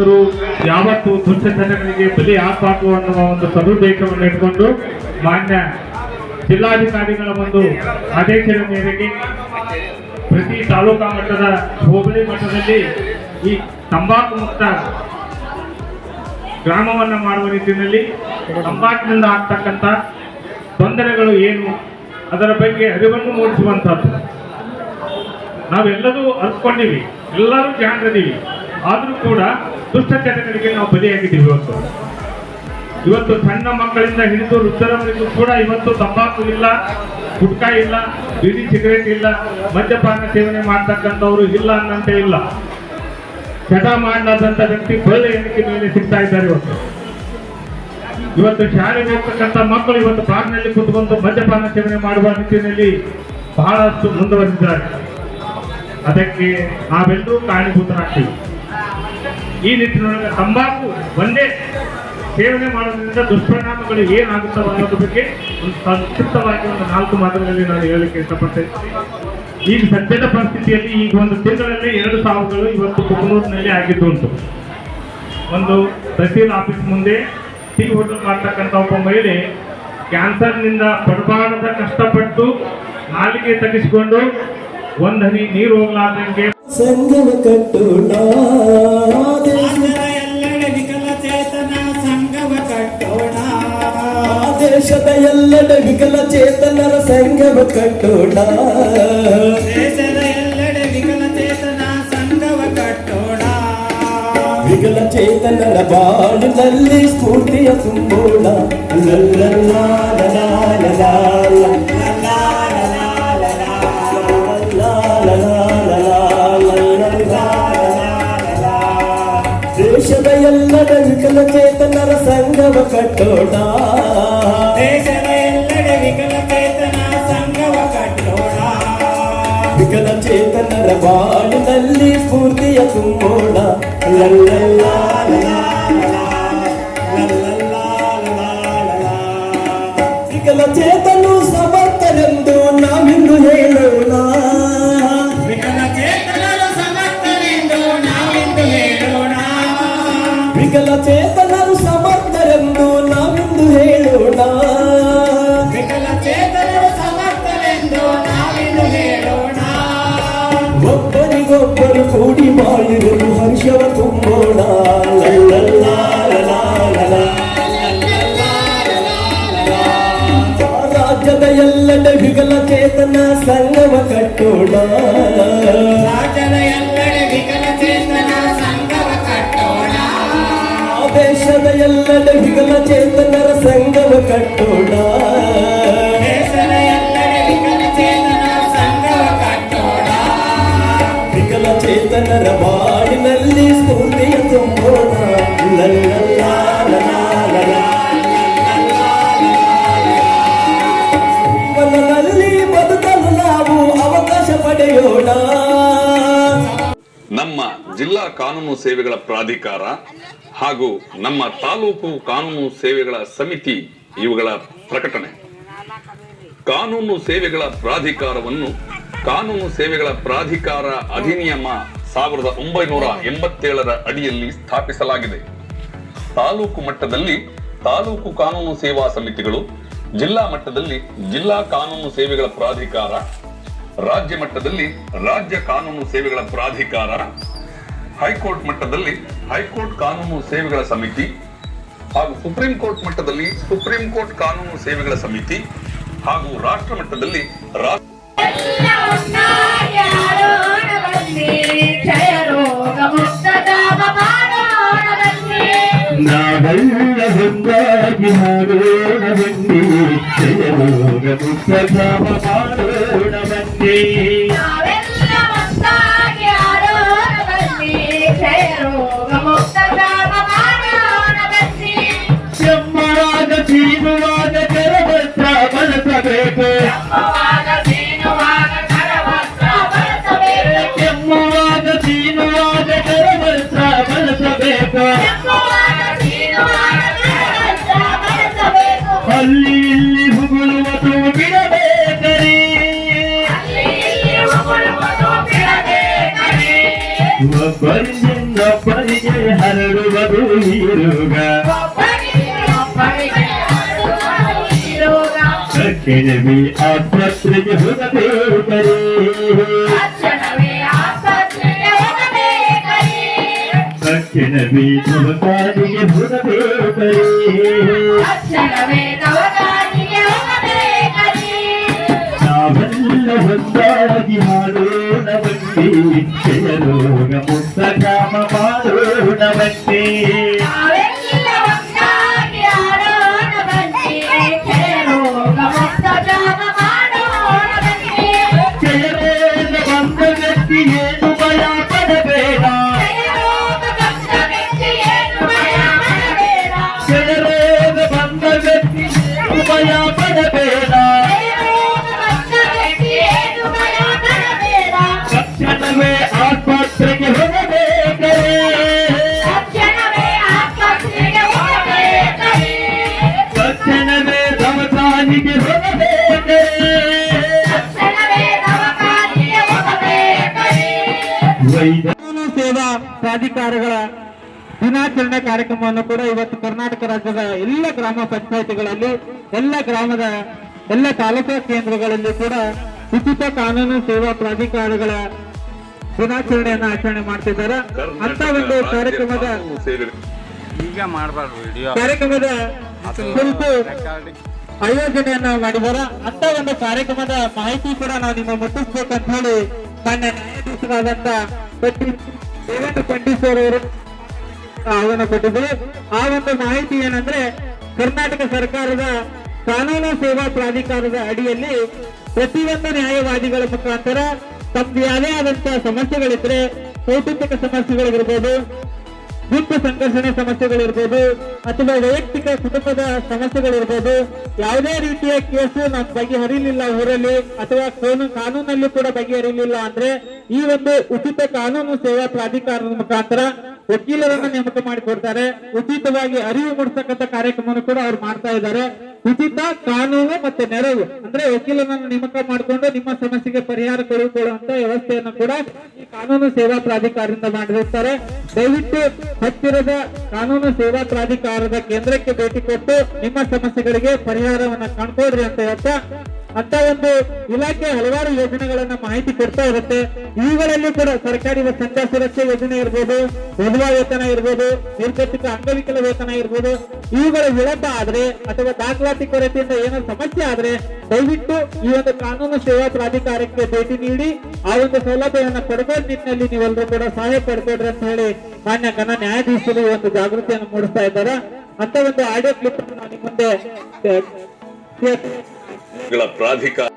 ಸಾರ್ವಜನಿಕರು ಯಾವತ್ತು ದುಷ್ಟಜನಗಳಿಗೆ ಬಲಿ ಆಗಬಾರ್ದು ಅನ್ನುವ ಒಂದು ಸದುದ್ದೇಶವನ್ನು ಇಟ್ಕೊಂಡು ಮಾನ್ಯ ಜಿಲ್ಲಾಧಿಕಾರಿಗಳ ಒಂದು ಆದೇಶದ ಮೇರೆಗೆ ಪ್ರತಿ ತಾಲೂಕಾ ಮಟ್ಟದ ಹೋಬಳಿ ಮಟ್ಟದಲ್ಲಿ ಈ ತಂಬಾಕು ಮುಕ್ತ ಗ್ರಾಮವನ್ನು ಮಾಡುವ ನಿಟ್ಟಿನಲ್ಲಿ ತಂಬಾಕಿನಿಂದ ಆಗ್ತಕ್ಕಂಥ ತೊಂದರೆಗಳು ಏನು ಅದರ ಬಗ್ಗೆ ಅರಿವನ್ನು ಮೂಡಿಸುವಂಥದ್ದು. ನಾವೆಲ್ಲರೂ ಅರ್ತ್ಕೊಂಡಿವಿ, ಎಲ್ಲರೂ ಜಾಣರಿದ್ದೀವಿ, ಆದರೂ ಕೂಡ ದುಷ್ಟಚಟಗಳಿಗೆ ನಾವು ಬಲಿಯಾಗಿದ್ದೀವಿ. ಇವತ್ತು ಸಣ್ಣ ಮಕ್ಕಳಿಂದ ಹಿಡಿದು ವೃದ್ಧರವರೆಗೂ ಕೂಡ ಇವತ್ತು ತಂಬಾಕು ಇಲ್ಲ, ಗುಟ್ಕಾ ಇಲ್ಲ, ಬೀಡಿ ಸಿಗರೇಟ್ ಇಲ್ಲ, ಮದ್ಯಪಾನ ಸೇವನೆ ಮಾಡ್ತಕ್ಕಂಥವ್ರು ಇಲ್ಲ ಅನ್ನಂತೆ ಇಲ್ಲ. ಚಟ ಮಾಡಲಾದಂಥ ವ್ಯಕ್ತಿ ಬಳ್ಳಿ ಎಣಿಕೆ ಮೇಲೆ ಸಿಗ್ತಾ ಇದ್ದಾರೆ. ಇವತ್ತು ಶಾಲೆಗೆ ಹೋಗ್ತಕ್ಕಂಥ ಮಕ್ಕಳು ಇವತ್ತು ಬಾಗಿನಲ್ಲಿ ಕೂತ್ಕೊಂಡು ಮದ್ಯಪಾನ ಸೇವನೆ ಮಾಡುವ ನಿಟ್ಟಿನಲ್ಲಿ ಬಹಳಷ್ಟು ಮುಂದುವರೆದಿದ್ದಾರೆ. ಅದಕ್ಕೆ ನಾವೆಲ್ಲರೂ ಕಾರಣೀಭೂತರಾಗ್ತೀವಿ. ಈ ನಿಟ್ಟಿನೊಳಗೆ ತಂಬಾಕು ಒಂದೇ ಸೇವನೆ ಮಾಡೋದ್ರಿಂದ ದುಷ್ಪರಿಣಾಮಗಳು ಏನಾಗುತ್ತವೆ ಅನ್ನೋದ್ರ ಬಗ್ಗೆ ಒಂದು ಸಂಕ್ಷಿಪ್ತವಾಗಿ ಒಂದು 4 ಮಾತುಗಳಲ್ಲಿ ನಾನು ಹೇಳಲಿಕ್ಕೆ ಇಷ್ಟಪಡ್ತೇನೆ. ಈಗ ಸದ್ಯದ ಪರಿಸ್ಥಿತಿಯಲ್ಲಿ ಈಗ ಒಂದು ತಿಂಗಳಲ್ಲಿ 2 ಸಾವುಗಳು ಇವತ್ತು ಕುಕ್ಕನೂರಿನಲ್ಲಿ ಆಗಿದ್ದು ಉಂಟು. ಒಂದು ತಹಸೀಲ್ ಆಫೀಸ್ ಮುಂದೆ ಟೀ ಹೋಟೆಲ್ ಮಾಡ್ತಕ್ಕಂಥ ಒಬ್ಬ ಮಹಿಳೆ ಕ್ಯಾನ್ಸರ್ನಿಂದ ಪಡಬಾರದ ಕಷ್ಟಪಟ್ಟು ನಾಲಿಗೆ ತಗ್ಗಿಸಿಕೊಂಡು ಒಂದು ಹನಿ ನೀರು ಹೋಗ್ಲಾರ್ದಂಗೆ ಸಂಗಮ ಕಟ್ಟೋಣ, ದೇಶದ ಎಲ್ಲೆಡೆ ವಿಕಲ ಚೇತನರ ಸಂಗಮ ಕಟ್ಟೋಣ, ದೇಶದ ಎಲ್ಲೆಡೆ ವಿಕಲ ಚೇತನ ಸಂಗಮ ಕಟ್ಟೋಣ, ವಿಕಲ ಚೇತನರ ಬಾಳಿನಲ್ಲಿ ಸ್ಫೂರ್ತಿಯ ತುಂಬೋಣ. ದೇಶದ ಎಲ್ಲೆಡೆ ವಿಕಲ ಚೇತನರ ಸಂಗಮ ಕಟ್ಟೋಣ, ದೇಶದ ಎಲ್ಲೆಡೆ ವಿಕಲ ಚೇತನ ಸಂಗಮ ಕಟ್ಟೋಣ, ವಿಕಲ ಚೇತನರ ಬಾಳಿನಲ್ಲಿ ಸ್ಫೂರ್ತಿಯ ತುಂಬೋಣ. ವಿಕಲ ಚೇತನು ಸಮರ್ಥನೆಂದು ನಾವಿಂದು ಹೇಳೋಣ, ವಿಕಲ ಚೇತನರು ಸಮರ್ಥನೆಂದು ನಾವಿಂದು ಹೇಳೋಣ, ವಿಕಲ ಚೇತನರು ಸಮರ್ಥರೆಂದು ನಾವಿಂದು ಹೇಳೋಣ, ವಿಕಲ ಚೇತನರು ಸಮರ್ಥನೆಂದು ನಾವಿಂದು ಹೇಳೋಣ, ಒಬ್ಬರಿಗೊಬ್ಬರು ಕೂಡಿ ಬಾಳಿರಲು ಹರ್ಷವ ತುಂಬೋಣ. ರಾಜ್ಯದ ಎಲ್ಲೆಡೆ ವಿಕಲ ಚೇತನ ಸಂಗಮ ಕಟ್ಟೋಣ, ರಾಜ್ಯದ ಎಲ್ಲೆಡೆ ವಿಕಲ ಚೇತನ ಸಂಗಮ ಕಟ್ಟೋಣ, ದೇಶದ ಎಲ್ಲೆಡೆ ವಿಕಲ ಚೇತನರ ಸಂಗಮ ಕಟ್ಟೋಣ, ದೇಶದ ಎಲ್ಲೆಡೆ ವಿಕಲ ಚೇತನ ಸಂಗಮ ಕಟ್ಟೋಣ, ವಿಕಲ ಚೇತನರ ಬಾಳಿನಲ್ಲಿ ಸ್ಫೂರ್ತಿಯ ತುಂಬೋಣ. ಜೀವನದಲ್ಲಿ ಬದುಕಲು ನಾವು ಅವಕಾಶ ಪಡೆಯೋಣ. ನಮ್ಮ ಜಿಲ್ಲಾ ಕಾನೂನು ಸೇವೆಗಳ ಪ್ರಾಧಿಕಾರ ಹಾಗೂ ನಮ್ಮ ತಾಲೂಕು ಕಾನೂನು ಸೇವೆಗಳ ಸಮಿತಿ ಇವುಗಳ ಪ್ರಕಟಣೆ. ಕಾನೂನು ಸೇವೆಗಳ ಪ್ರಾಧಿಕಾರವನ್ನು ಕಾನೂನು ಸೇವೆಗಳ ಪ್ರಾಧಿಕಾರ ಅಧಿನಿಯಮ 1987ರ ಅಡಿಯಲ್ಲಿ ಸ್ಥಾಪಿಸಲಾಗಿದೆ. ತಾಲೂಕು ಮಟ್ಟದಲ್ಲಿ ತಾಲೂಕು ಕಾನೂನು ಸೇವಾ ಸಮಿತಿಗಳು, ಜಿಲ್ಲಾ ಮಟ್ಟದಲ್ಲಿ ಜಿಲ್ಲಾ ಕಾನೂನು ಸೇವೆಗಳ ಪ್ರಾಧಿಕಾರ, ರಾಜ್ಯ ಮಟ್ಟದಲ್ಲಿ ರಾಜ್ಯ ಕಾನೂನು ಸೇವೆಗಳ ಪ್ರಾಧಿಕಾರ, ಹೈಕೋರ್ಟ್ ಮಟ್ಟದಲ್ಲಿ ಹೈಕೋರ್ಟ್ ಕಾನೂನು ಸೇವೆಗಳ ಸಮಿತಿ ಹಾಗೂ ಸುಪ್ರೀಂ ಕೋರ್ಟ್ ಮಟ್ಟದಲ್ಲಿ ಸುಪ್ರೀಂ ಕೋರ್ಟ್ ಕಾನೂನು ಸೇವೆಗಳ ಸಮಿತಿ ಹಾಗೂ ರಾಷ್ಟ್ರ ಮಟ್ಟದಲ್ಲಿ ನಾವೆಲ್ಲ ಒಂದಾಗಿ ಹಾಡೋಣ ಬನ್ನಿ, ಜಯ ರೋಗ ಮುಕ್ತ ಧಾಮ ಮಾಡೋಣ ಬನ್ನಿ. ಕೆಮ್ಮುವಾಗ ಚೀನುವಾಗ ಕರವಸ್ತ್ರ ಬಳಸಬೇಕು, ಕೆಮ್ಮುವಾಗ ಚೀನುವಾಗ ಕರವಸ್ತ್ರ ಬಳಸಬೇಕು, ಅಲ್ಲಿ ಇಲ್ಲಿ ಹುಗುಳುವುದು ಬಿಡಬೇಕರಿ, ಒಬ್ಬರಿಂದ ಒಬ್ಬರಿಗೆ ಹರಡುವುದು ಈ ರೋಗ ತಕ್ಷಣವೇ ಆಸ್ಪತ್ರೆಗೆ ಹೋಗಬೇಕರೇ ತಕ್ಷಣವೇ ದವಾಖಾನೆಗೆ ಹೋಗಬೇಕರೇ ನಾವೆಲ್ಲ ಒಂದಾಗಿ ಮಾಡೋಣ ಬನ್ನಿ ಕ್ಷಯ ರೋಗ ಮುಕ್ತ ಗ್ರಾಮ ಮಾಡೋಣ ಬನ್ನಿ ಕ್ಷಯ ರೋಗ ಬಂದ ವ್ಯಕ್ತಿ ಏನು ಭಯ ಪಡಬೇಡ ಕ್ಷಯ ರೋಗ ಬಂದ ವ್ಯಕ್ತಿ ಏನು ಭಯ ಪಡಬೇಡ ತಕ್ಷಣವೇ ಆಸ್ಪತ್ರೆಗೆ ಹೋಗಬೇಕರೇ ತಕ್ಷಣವೇ ದವಾಖಾನೆಗೆ ಹೋಗಬೇಕರೇ ಕಾನೂನು ಸೇವಾ ಪ್ರಾಧಿಕಾರಗಳ ದಿನಾಚರಣೆ ಕಾರ್ಯಕ್ರಮವನ್ನು ಕೂಡ ಇವತ್ತು ಕರ್ನಾಟಕ ರಾಜ್ಯದ ಎಲ್ಲ ಗ್ರಾಮ ಪಂಚಾಯಿತಿಗಳಲ್ಲಿ ಎಲ್ಲ ತಾಲೂಕಾ ಕೇಂದ್ರಗಳಲ್ಲಿ ಕೂಡ ಉಚಿತ ಕಾನೂನು ಸೇವಾ ಪ್ರಾಧಿಕಾರಗಳ ದಿನಾಚರಣೆಯನ್ನು ಆಚರಣೆ ಮಾಡ್ತಿದ್ದಾರೆ ಅಂತ ಒಂದು ಕಾರ್ಯಕ್ರಮದ ಕಾರ್ಯಕ್ರಮದ ಕುರಿತು ಆಯೋಜನೆಯನ್ನ ಮಾಡಿದ್ದಾರೆ ಅಂತ ಒಂದು ಕಾರ್ಯಕ್ರಮದ ಮಾಹಿತಿ ಕೂಡ ನಾವು ನಿಮ್ಮ ಮುಟ್ಟಿಸ್ಬೇಕಂತ ಹೇಳಿ ಮಾನ್ಯ ನ್ಯಾಯಾಧೀಶರಾದಂತ ದೇವೇಂದ್ರ ಪಂಡಿತ್ ಅವರು ಆಹ್ವಾನ ಕೊಟ್ಟಿದ್ರು. ಆ ಒಂದು ಮಾಹಿತಿ ಏನಂದ್ರೆ ಕರ್ನಾಟಕ ಸರ್ಕಾರದ ಕಾನೂನು ಸೇವಾ ಪ್ರಾಧಿಕಾರದ ಅಡಿಯಲ್ಲಿ ಪ್ರತಿಯೊಂದು ನ್ಯಾಯವಾದಿಗಳ ಮುಖಾಂತರ ತಮ್ದು ಯಾವುದೇ ಆದಂತಹ ಸಮಸ್ಯೆಗಳಿದ್ರೆ ಕೌಟುಂಬಿಕ ಸಮಸ್ಯೆಗಳಿರ್ಬೋದು, ಗುಂಪು ಸಂಘರ್ಷಣೆ ಸಮಸ್ಯೆಗಳಿರ್ಬೋದು, ಅಥವಾ ವೈಯಕ್ತಿಕ ಕುಟುಂಬದ ಸಮಸ್ಯೆಗಳಿರ್ಬೋದು, ಯಾವುದೇ ರೀತಿಯ ಕೇಸು ನಮ್ಮ ಬಗೆಹರಿಲಿಲ್ಲ ಊರಲ್ಲಿ ಅಥವಾ ಕಾನೂನಲ್ಲಿ ಕೂಡ ಬಗೆಹರಿಲಿಲ್ಲ ಅಂದ್ರೆ ಈ ಒಂದು ಉಚಿತ ಕಾನೂನು ಸೇವಾ ಪ್ರಾಧಿಕಾರದ ಮುಖಾಂತರ ವಕೀಲರನ್ನು ನೇಮಕ ಮಾಡಿಕೊಡ್ತಾರೆ. ಉಚಿತವಾಗಿ ಅರಿವು ಮೂಡಿಸತಕ್ಕಂಥ ಕಾರ್ಯಕ್ರಮವನ್ನು ಕೂಡ ಅವ್ರು ಮಾಡ್ತಾ ಇದ್ದಾರೆ. ಉಚಿತ ಕಾನೂನು ಮತ್ತೆ ನೆರವು ಅಂದ್ರೆ ವಕೀಲರನ್ನು ನೇಮಕ ಮಾಡಿಕೊಂಡು ನಿಮ್ಮ ಸಮಸ್ಯೆಗೆ ಪರಿಹಾರ ಕೊಡುಕೊಳ್ಳುವಂತ ವ್ಯವಸ್ಥೆಯನ್ನು ಕೂಡ ಈ ಕಾನೂನು ಸೇವಾ ಪ್ರಾಧಿಕಾರದಿಂದ ಮಾಡಿರುತ್ತಾರೆ. ದಯವಿಟ್ಟು ಹತ್ತಿರದ ಕಾನೂನು ಸೇವಾ ಪ್ರಾಧಿಕಾರದ ಕೇಂದ್ರಕ್ಕೆ ಭೇಟಿ ಕೊಟ್ಟು ನಿಮ್ಮ ಸಮಸ್ಯೆಗಳಿಗೆ ಪರಿಹಾರವನ್ನ ಕಂಡುಕೊಡ್ರಿ ಅಂತ ಹೇಳ್ತಾ ಅಂತ ಒಂದು ಇಲಾಖೆ ಹಲವಾರು ಯೋಜನೆಗಳನ್ನ ಮಾಹಿತಿ ಕೊಡ್ತಾ ಇರುತ್ತೆ. ಇವುಗಳಲ್ಲಿ ಕೂಡ ಸರ್ಕಾರಿ ಸಂಧ್ಯಾ ಸುರಕ್ಷೆ ಯೋಜನೆ ಇರ್ಬೋದು, ವಿಧವಾ ವೇತನ ಇರ್ಬೋದು, ನಿರ್ಗತಿಕ ಅಂಗವಿಕಲ ವೇತನ ಇರ್ಬೋದು, ಇವುಗಳ ವಿಳಂಬ ಆದ್ರೆ ಅಥವಾ ದಾಖಲಾತಿ ಕೊರತೆಯಿಂದ ಏನೋ ಸಮಸ್ಯೆ ಆದ್ರೆ ದಯವಿಟ್ಟು ಈ ಒಂದು ಕಾನೂನು ಸೇವಾ ಪ್ರಾಧಿಕಾರಕ್ಕೆ ಭೇಟಿ ನೀಡಿ ಆ ಒಂದು ಸೌಲಭ್ಯವನ್ನು ಪಡೆದ ನಿಟ್ಟಿನಲ್ಲಿ ನೀವೆಲ್ಲರೂ ಕೂಡ ಸಹಾಯ ಪಡ್ಕೊಡ್ರಿ ಅಂತ ಹೇಳಿ ಮಾನ್ಯ ಘನ ನ್ಯಾಯಾಧೀಶರು ಒಂದು ಜಾಗೃತಿಯನ್ನು ಮೂಡಿಸ್ತಾ ಇದ್ದಾರೆ. ಅಂತ ಒಂದು ಆಡಿಯೋ ಕ್ಲಿಪ್ ನಾನು ನಿಮ್ಮ ಮುಂದೆ ಪ್ರಾಧಿಕಾರ